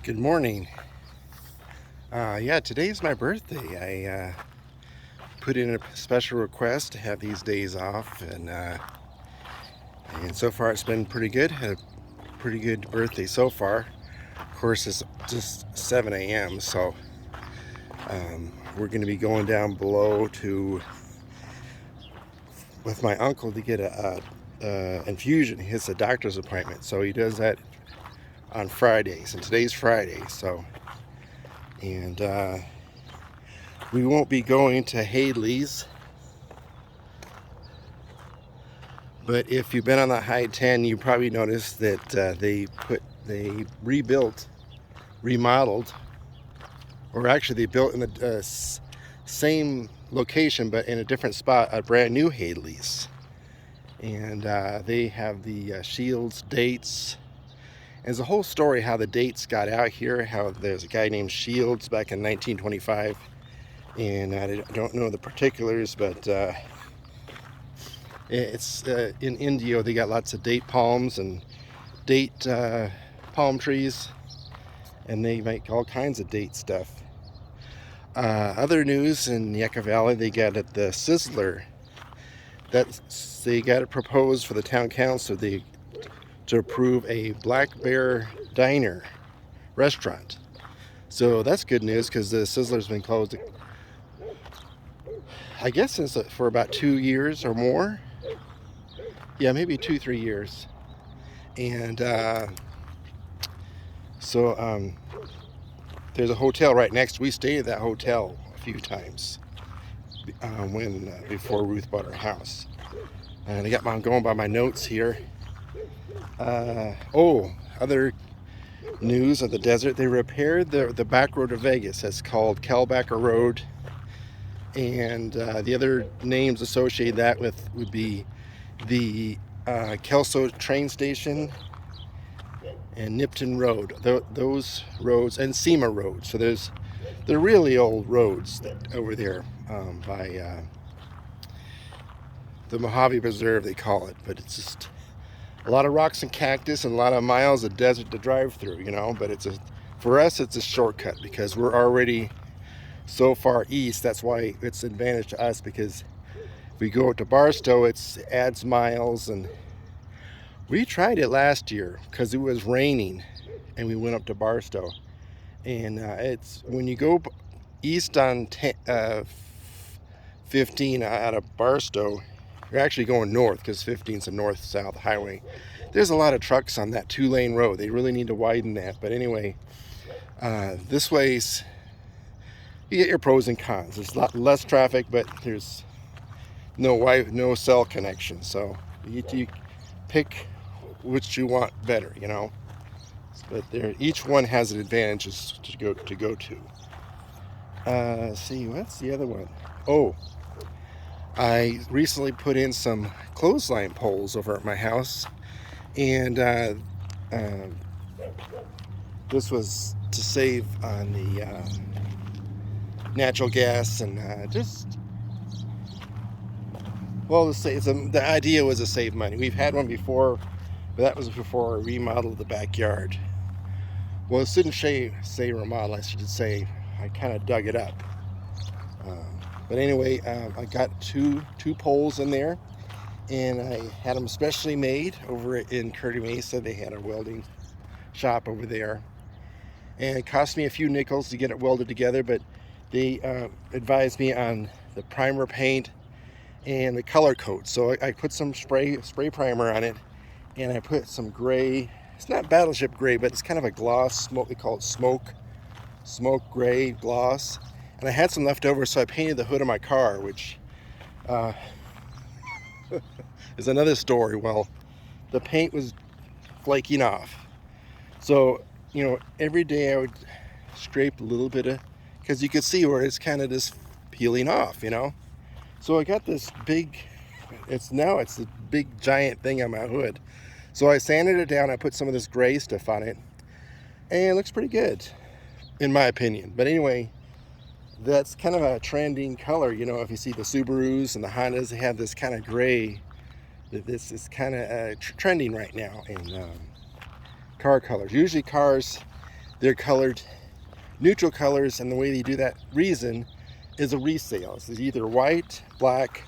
Good morning. Yeah, today's my birthday. I put in a special request to have these days off, and so far it's been pretty good. Had a pretty good birthday so far. Of course, it's just 7 a.m., so we're going to be going down below to with my uncle to get a infusion. He has a doctor's appointment, so he does that on Fridays, and today's Friday, so. And we won't be going to Hadley's, but if you've been on the I-10, you probably noticed that they remodeled, or actually they built in the same location but in a different spot, a brand new Hadley's. And they have the Shields dates. There's a whole story how the dates got out here, how there's a guy named Shields back in 1925, and I don't know the particulars, but it's in India. They got lots of date palms and date palm trees, and they make all kinds of date stuff. Other news in Yucca Valley, they got at the Sizzler, they got it proposed for the town council to approve a Black Bear Diner restaurant. So that's good news, because the Sizzler's been closed, I guess, since for about 2 years or more. Yeah, maybe 2-3 years. And so there's a hotel right next. We stayed at that hotel a few times before Ruth bought her house. And I'm going by my notes here. Other news of the desert. They repaired the back road of Vegas. That's called Kalbacker Road. And the other names associated that with would be the Kelso train station and Nipton Road. Those roads, and Sema Road. So they're really old roads over there by the Mojave Preserve, they call it. But it's just a lot of rocks and cactus and a lot of miles of desert to drive through, but for us it's a shortcut, because we're already so far east. That's why it's an advantage to us, because if we go to Barstow, it adds miles. And we tried it last year because it was raining, and we went up to Barstow, and it's when you go east on 15 out of Barstow, you're actually going north, because 15 is a north-south highway. There's a lot of trucks on that 2-lane road. They really need to widen that. But anyway, this way's, you get your pros and cons. There's a lot less traffic, but there's no cell connection. So you pick which you want better, But each one has an advantage to go to. Let's see, what's the other one? I recently put in some clothesline poles over at my house, and this was to save on the natural gas, and the idea was to save money. We've had one before, but that was before I remodeled the backyard. Well, it shouldn't say remodel, I should say I kind of dug it up. But anyway, I got two poles in there, and I had them specially made over in Kearny Mesa. They had a welding shop over there, and it cost me a few nickels to get it welded together, but they advised me on the primer paint and the color coat. So I put some spray primer on it, and I put some gray. It's not battleship gray, but it's kind of a gloss, we call it smoke gray gloss. And I had some left over, so I painted the hood of my car, which is another story. Well, the paint was flaking off. So, every day I would scrape a little bit because you could see where it's kind of just peeling off, So I got this it's a big giant thing on my hood. So I sanded it down. I put some of this gray stuff on it, and it looks pretty good, in my opinion. But anyway, that's kind of a trending color. If you see the Subarus and the Hondas, they have this kind of gray. This is kind of trending right now in car colors. Usually cars they're colored neutral colors, and the way they do that reason is a resale. So it's either white, black,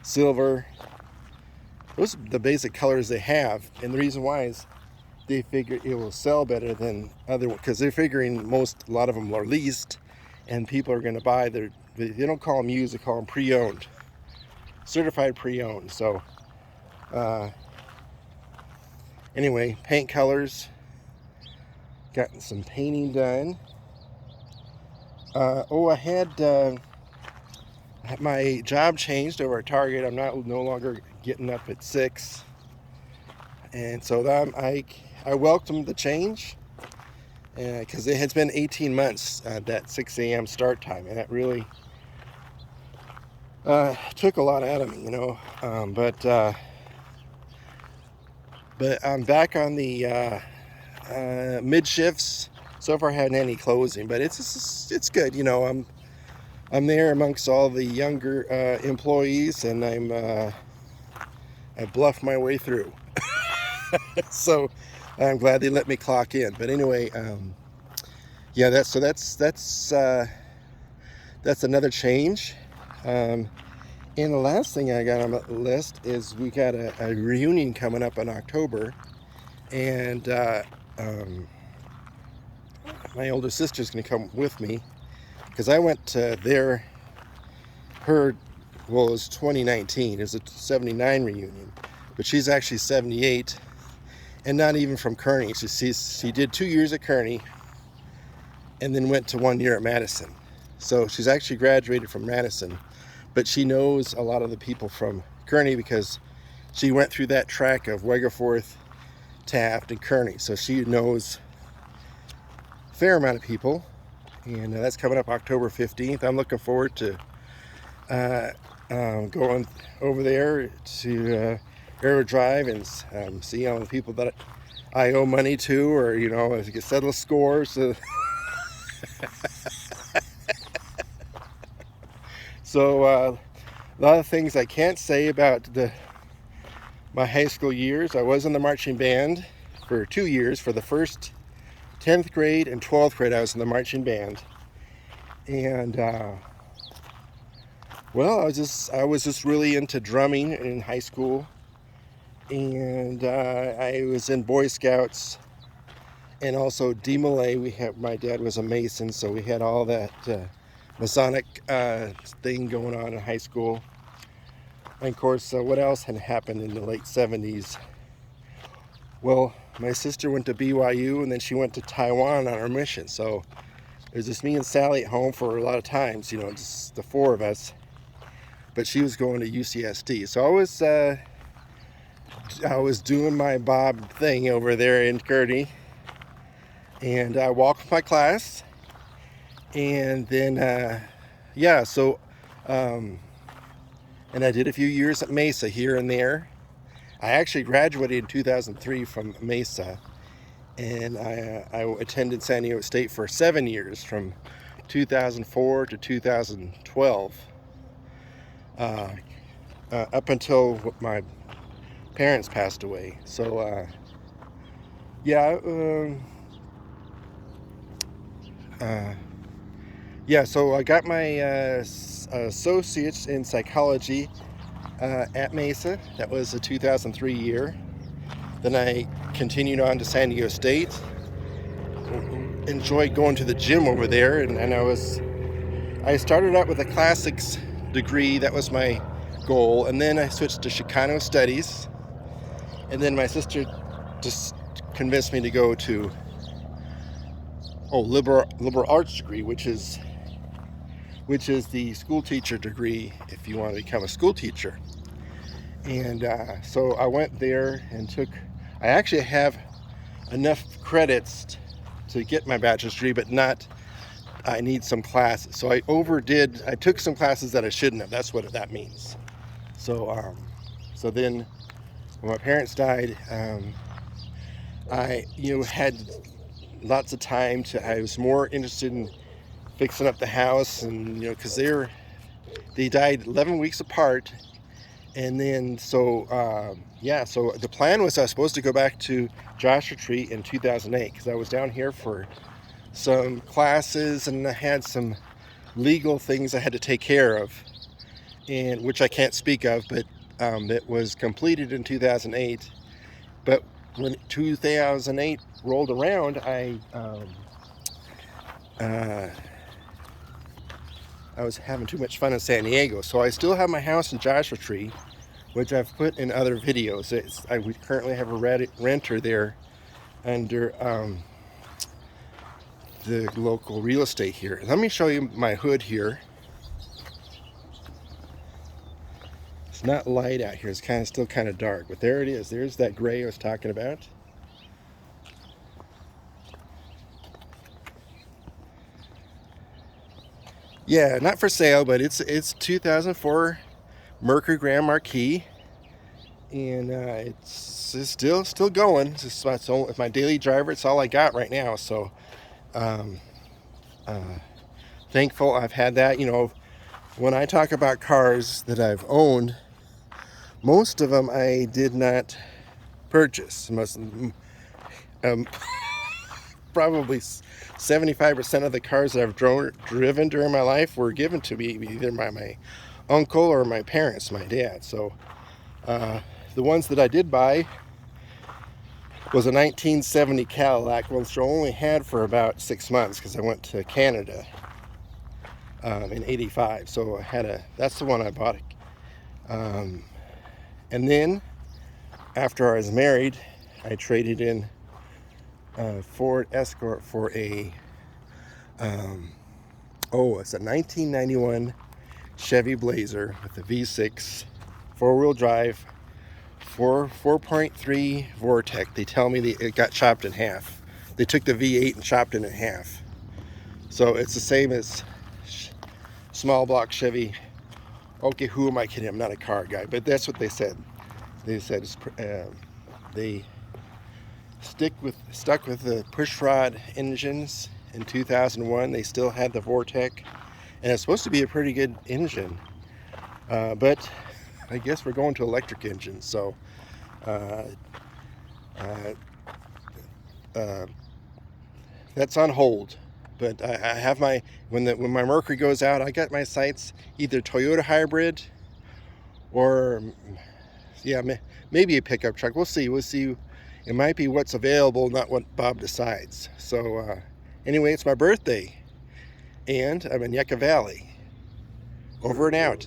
silver. Those are the basic colors they have, and the reason why is they figure it will sell better than other ones, because they're figuring a lot of them are leased, and people are going to buy their. They don't call them used; they call them pre-owned, certified pre-owned. So, anyway, paint colors. Got some painting done. I had my job changed over at Target. I'm no longer getting up at 6, and so I welcomed the change, because it has been 18 months that 6 a.m. start time, and that really took a lot out of me, but I'm back on the mid shifts. So far, I hadn't any closing, but it's good. I'm there amongst all the younger employees, and I bluffed my way through. So I'm glad they let me clock in. But anyway, yeah, that's another change. And the last thing I got on the list is we got a reunion coming up in October, and my older sister's going to come with me, because I went to it was 2019. It was a 79 reunion, but she's actually 78, and not even from Kearney. She did 2 years at Kearney, and then went to 1 year at Madison. So she's actually graduated from Madison, but she knows a lot of the people from Kearney because she went through that track of Wegerforth, Taft, and Kearney. So she knows fair amount of people, and that's coming up October 15th. I'm looking forward to going over there to Arrow Drive and see all the people that I owe money to, or I can settle scores. So a lot of things I can't say about my high school years. I was in the marching band for 2 years. For the first 10th grade and 12th grade, I was in the marching band, and I was just really into drumming in high school, and I was in Boy Scouts, and also DeMolay. My dad was a Mason, so we had all that Masonic thing going on in high school. And of course, what else had happened in the late 70s? Well, my sister went to BYU, and then she went to Taiwan on her mission. So it was just me and Sally at home for a lot of times, just the four of us. But she was going to UCSD. So I was doing my Bob thing over there in Kearney, and I walked with my class, and then and I did a few years at Mesa here and there. I actually graduated in 2003 from Mesa, and I attended San Diego State for 7 years, from 2004 to 2012, up until my parents passed away. So so I got my associates in psychology at Mesa. That was a 2003 year. Then I continued on to San Diego State. Enjoyed going to the gym over there, and I started out with a classics degree. That was my goal, and then I switched to Chicano Studies, and then my sister just convinced me to go to liberal arts degree, which is the school teacher degree if you want to become a school teacher. And so I went there and I actually have enough credits to get my bachelor's degree, but I need some classes. So I took some classes that I shouldn't have. That's what that means. So then when my parents died, I had lots of time I was more interested in fixing up the house, and because they died 11 weeks apart, And then, so yeah, so the plan was I was supposed to go back to Joshua Tree in 2008 because I was down here for some classes and I had some legal things I had to take care of, and which I can't speak of, but it was completed in 2008. But when 2008 rolled around, I was having too much fun in San Diego, so I still have my house in Joshua Tree, which I've put in other videos. We currently have a renter there under the local real estate here. Let me show you my hood here. It's not light out here. It's still kind of dark, but there it is. There's that gray I was talking about. Yeah, not for sale, but it's 2004 Mercury Grand Marquis, and it's still going. It's my daily driver. It's all I got right now. So thankful I've had that. You know, when I talk about cars that I've owned, most of them I did not purchase. Probably 75% of the cars that I've driven during my life were given to me either by my uncle or my parents, my dad. So the ones that I did buy was a 1970 Cadillac, which I only had for about 6 months because I went to Canada in '85. So that's the one I bought. And then after I was married, I traded in Ford Escort for it's a 1991 Chevy Blazer with a V6 four-wheel drive 4.3 Vortec. They tell me it got chopped in half. They took the V8 and chopped it in half. So it's the same as small block Chevy. Okay, who am I kidding? I'm not a car guy, but that's what they said. They said they stuck with the pushrod engines in 2001. They still had the Vortec, and it's supposed to be a pretty good engine, but I guess we're going to electric engines. So that's on hold. But I have when my Mercury goes out, I got my sights either Toyota hybrid or yeah, maybe a pickup truck. We'll see. It might be what's available, not what Bob decides. So anyway, it's my birthday, and I'm in Yucca Valley. Over and out.